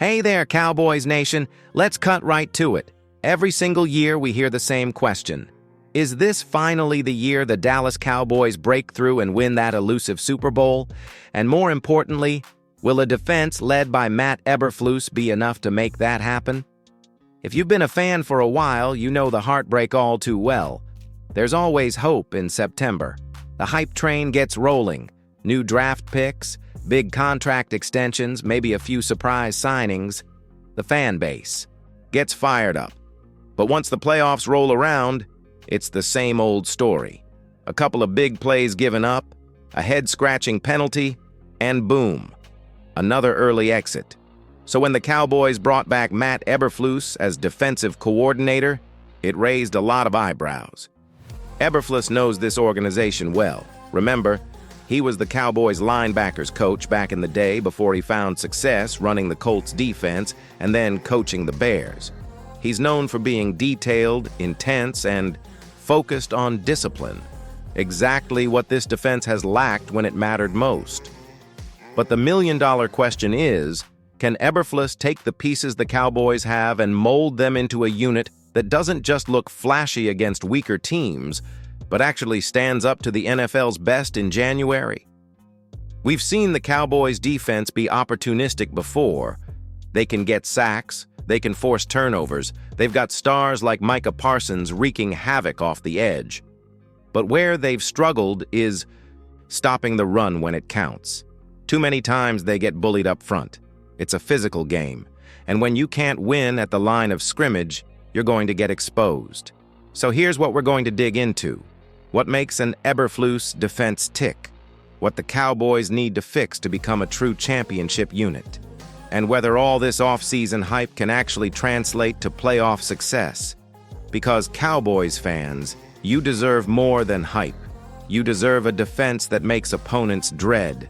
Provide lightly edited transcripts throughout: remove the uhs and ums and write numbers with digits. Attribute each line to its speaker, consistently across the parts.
Speaker 1: Hey there, Cowboys Nation. Let's cut right to it. Every single year we hear the same question. Is this finally the year the Dallas Cowboys break through and win that elusive Super Bowl? And more importantly, will a defense led by Matt Eberflus be enough to make that happen? If you've been a fan for a while, you know the heartbreak all too well. There's always hope in September. The hype train gets rolling. New draft picks, big contract extensions, maybe a few surprise signings. The fan base gets fired up. But once the playoffs roll around, it's the same old story. A couple of big plays given up, a head-scratching penalty, and boom, another early exit. So when the Cowboys brought back Matt Eberflus as defensive coordinator, it raised a lot of eyebrows. Eberflus knows this organization well. Remember, he was the Cowboys linebackers coach back in the day before he found success running the Colts defense and then coaching the Bears. He's known for being detailed, intense, and focused on discipline. Exactly what this defense has lacked when it mattered most. But the million-dollar question is, can Eberflus take the pieces the Cowboys have and mold them into a unit that doesn't just look flashy against weaker teams, but actually stands up to the NFL's best in January? We've seen the Cowboys' defense be opportunistic before. They can get sacks, they can force turnovers, they've got stars like Micah Parsons wreaking havoc off the edge. But where they've struggled is stopping the run when it counts. Too many times they get bullied up front. It's a physical game, and when you can't win at the line of scrimmage, you're going to get exposed. So here's what we're going to dig into. What makes an Eberflus defense tick? What the Cowboys need to fix to become a true championship unit? And whether all this off-season hype can actually translate to playoff success. Because Cowboys fans, you deserve more than hype. You deserve a defense that makes opponents dread.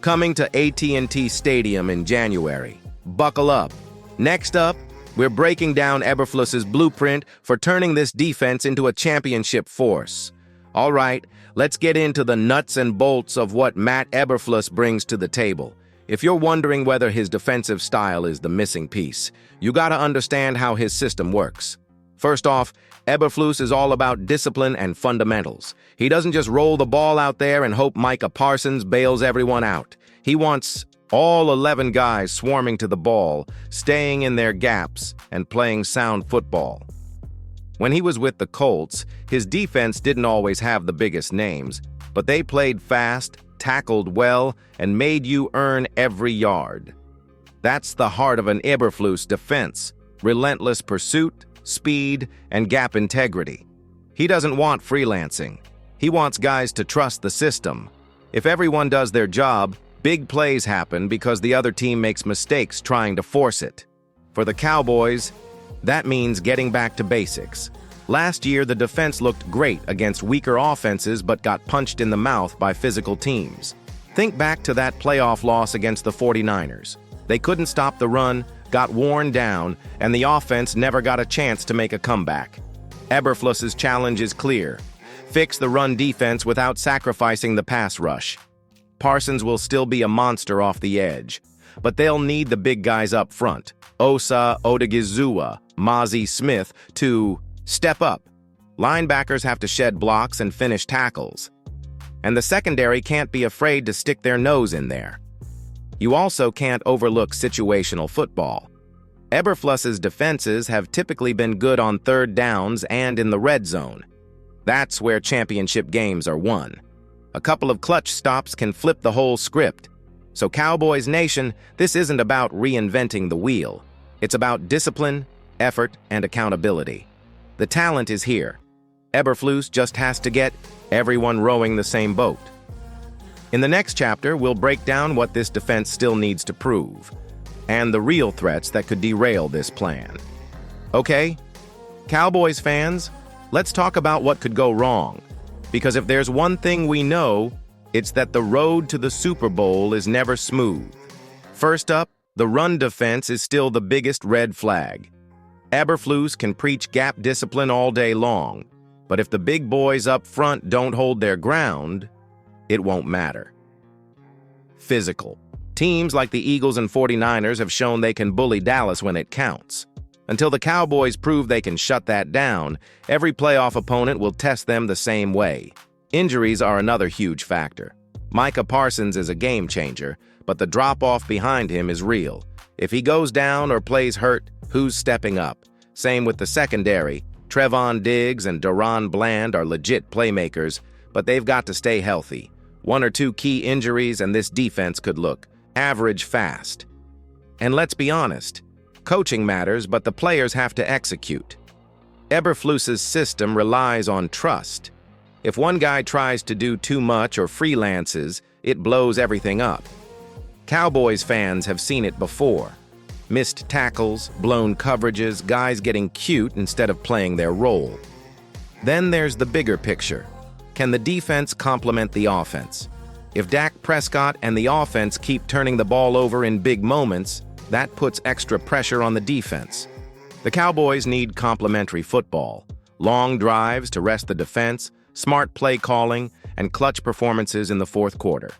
Speaker 1: Coming to AT&T Stadium in January. Buckle up. Next up, we're breaking down Eberflus's blueprint for turning this defense into a championship force. All right, let's get into the nuts and bolts of what Matt Eberflus brings to the table. If you're wondering whether his defensive style is the missing piece, you gotta understand how his system works. First off, Eberflus is all about discipline and fundamentals. He doesn't just roll the ball out there and hope Micah Parsons bails everyone out. He wants all 11 guys swarming to the ball, staying in their gaps, and playing sound football. When he was with the Colts, his defense didn't always have the biggest names, but they played fast, tackled well, and made you earn every yard. That's the heart of an Eberflus defense: relentless pursuit, speed, and gap integrity. He doesn't want freelancing. He wants guys to trust the system. If everyone does their job, big plays happen because the other team makes mistakes trying to force it. For the Cowboys, that means getting back to basics. Last year, the defense looked great against weaker offenses but got punched in the mouth by physical teams. Think back to that playoff loss against the 49ers. They couldn't stop the run, got worn down, and the offense never got a chance to make a comeback. Eberflus's challenge is clear. Fix the run defense without sacrificing the pass rush. Parsons will still be a monster off the edge, but they'll need the big guys up front, Osa Odigizua, Mozzie Smith, to step up. Linebackers have to shed blocks and finish tackles. And the secondary can't be afraid to stick their nose in there. You also can't overlook situational football. Eberflus's defenses have typically been good on third downs and in the red zone. That's where championship games are won. A couple of clutch stops can flip the whole script. So Cowboys Nation, this isn't about reinventing the wheel. It's about discipline, effort, and accountability. The talent is here. Eberflus just has to get everyone rowing the same boat. In the next chapter, we'll break down what this defense still needs to prove, and the real threats that could derail this plan. Okay, Cowboys fans, let's talk about what could go wrong. Because if there's one thing we know, it's that the road to the Super Bowl is never smooth. First up, the run defense is still the biggest red flag. Eberflus can preach gap discipline all day long, but if the big boys up front don't hold their ground, it won't matter. Physical, Teams like the Eagles and 49ers have shown they can bully Dallas when it counts. Until the Cowboys prove they can shut that down, every playoff opponent will test them the same way. Injuries are another huge factor. Micah Parsons is a game changer, but the drop-off behind him is real. If he goes down or plays hurt, who's stepping up? Same with the secondary. Trevon Diggs and Deron Bland are legit playmakers, but they've got to stay healthy. One or two key injuries and this defense could look average fast. And let's be honest, coaching matters, but the players have to execute. Eberflus's system relies on trust. If one guy tries to do too much or freelances, it blows everything up. Cowboys fans have seen it before. Missed tackles, blown coverages, guys getting cute instead of playing their role. Then there's the bigger picture. Can the defense complement the offense? If Dak Prescott and the offense keep turning the ball over in big moments, that puts extra pressure on the defense. The Cowboys need complementary football, long drives to rest the defense, smart play calling, and clutch performances in the fourth quarter.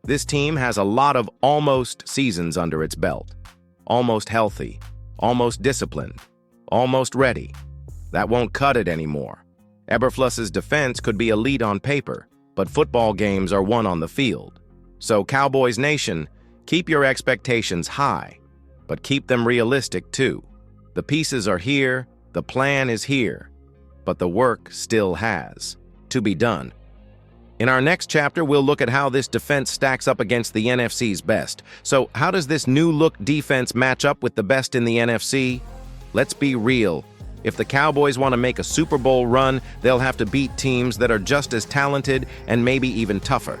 Speaker 1: This team has a lot of almost seasons under its belt. Almost healthy, almost disciplined, almost ready. That won't cut it anymore. Eberflus's defense could be elite on paper, but football games are won on the field. So Cowboys Nation, keep your expectations high, but keep them realistic too. The pieces are here, the plan is here, but the work still has to be done. In our next chapter, we'll look at how this defense stacks up against the NFC's best. So how does this new-look defense match up with the best in the NFC? Let's be real. If the Cowboys want to make a Super Bowl run, they'll have to beat teams that are just as talented and maybe even tougher.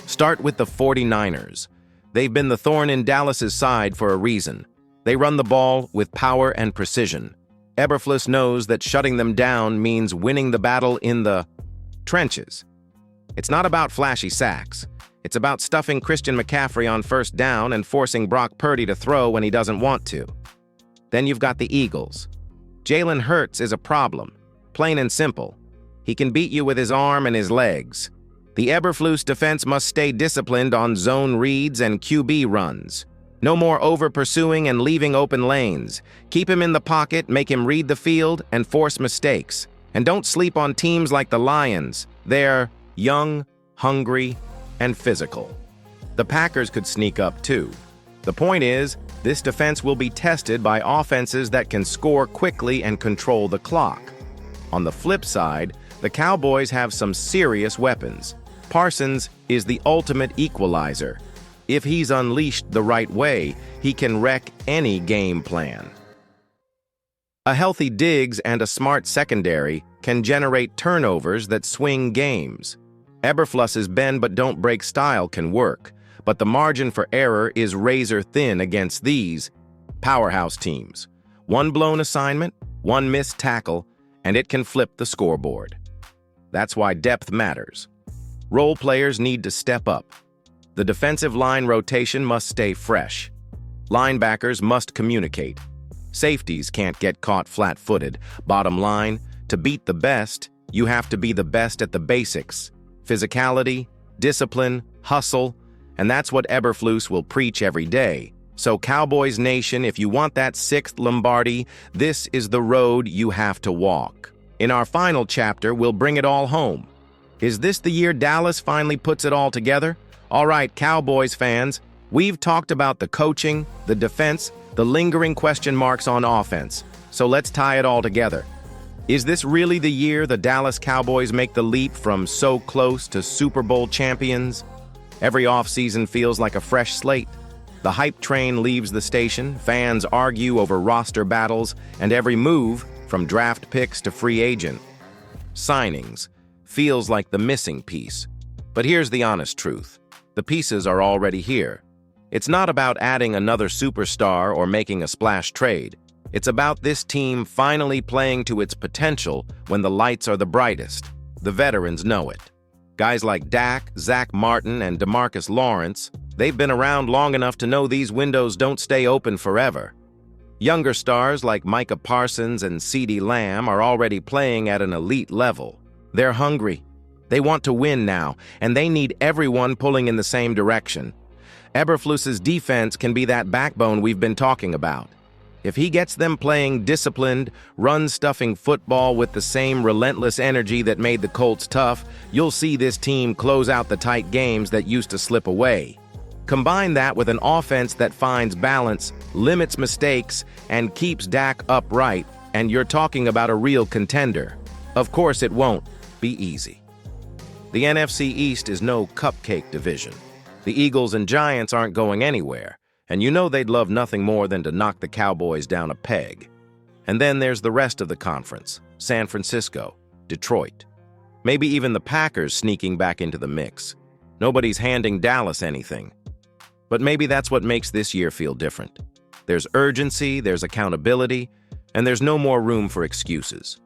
Speaker 1: Start with the 49ers. They've been the thorn in Dallas's side for a reason. They run the ball with power and precision. Eberflus knows that shutting them down means winning the battle in the trenches. It's not about flashy sacks. It's about stuffing Christian McCaffrey on first down and forcing Brock Purdy to throw when he doesn't want to. Then you've got the Eagles. Jalen Hurts is a problem, plain and simple. He can beat you with his arm and his legs. The Eberflus defense must stay disciplined on zone reads and QB runs. No more over-pursuing and leaving open lanes. Keep him in the pocket, make him read the field, and force mistakes. And don't sleep on teams like the Lions. They're young, hungry, and physical. The Packers could sneak up too. The point is, this defense will be tested by offenses that can score quickly and control the clock. On the flip side, the Cowboys have some serious weapons. Parsons is the ultimate equalizer. If he's unleashed the right way, he can wreck any game plan. A healthy Diggs and a smart secondary can generate turnovers that swing games. Eberflus's bend but don't break style can work, but the margin for error is razor thin against these powerhouse teams. One blown assignment, one missed tackle, and it can flip the scoreboard. That's why depth matters. Role players need to step up. The defensive line rotation must stay fresh. Linebackers must communicate. Safeties can't get caught flat-footed. Bottom line, to beat the best, you have to be the best at the basics. Physicality, discipline, hustle, and that's what Eberflus will preach every day. So Cowboys Nation, if you want that 6th Lombardi, this is the road you have to walk. In our final chapter, we'll bring it all home. Is this the year Dallas finally puts it all together? All right, Cowboys fans, we've talked about the coaching, the defense, the lingering question marks on offense. So let's tie it all together. Is this really the year the Dallas Cowboys make the leap from so close to Super Bowl champions? Every offseason feels like a fresh slate. The hype train leaves the station, fans argue over roster battles, and every move, from draft picks to free agent signings, feels like the missing piece. But here's the honest truth. The pieces are already here. It's not about adding another superstar or making a splash trade. It's about this team finally playing to its potential when the lights are the brightest. The veterans know it. Guys like Dak, Zach Martin, and DeMarcus Lawrence, they've been around long enough to know these windows don't stay open forever. Younger stars like Micah Parsons and CeeDee Lamb are already playing at an elite level. They're hungry. They want to win now, and they need everyone pulling in the same direction. Eberflus's defense can be that backbone we've been talking about. If he gets them playing disciplined, run-stuffing football with the same relentless energy that made the Colts tough, you'll see this team close out the tight games that used to slip away. Combine that with an offense that finds balance, limits mistakes, and keeps Dak upright, and you're talking about a real contender. Of course, it won't be easy. The NFC East is no cupcake division. The Eagles and Giants aren't going anywhere, and you know they'd love nothing more than to knock the Cowboys down a peg. And then there's the rest of the conference: San Francisco, Detroit, maybe even the Packers sneaking back into the mix. Nobody's handing Dallas anything. But maybe that's what makes this year feel different. There's urgency, there's accountability, and there's no more room for excuses.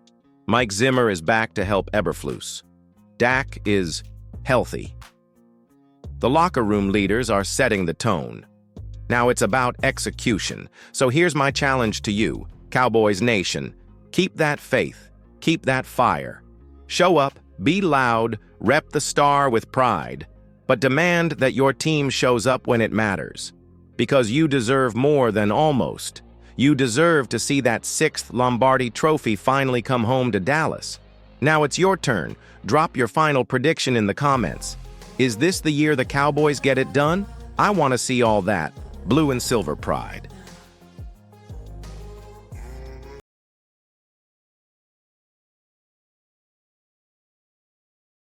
Speaker 1: Mike Zimmer is back to help Eberflus. Dak is healthy. The locker room leaders are setting the tone. Now it's about execution. So here's my challenge to you, Cowboys Nation. Keep that faith. Keep that fire. Show up, be loud, rep the star with pride. But demand that your team shows up when it matters. Because you deserve more than almost. You deserve to see that 6th Lombardi trophy finally come home to Dallas. Now it's your turn. Drop your final prediction in the comments. Is this the year the Cowboys get it done? I want to see all that blue and silver pride.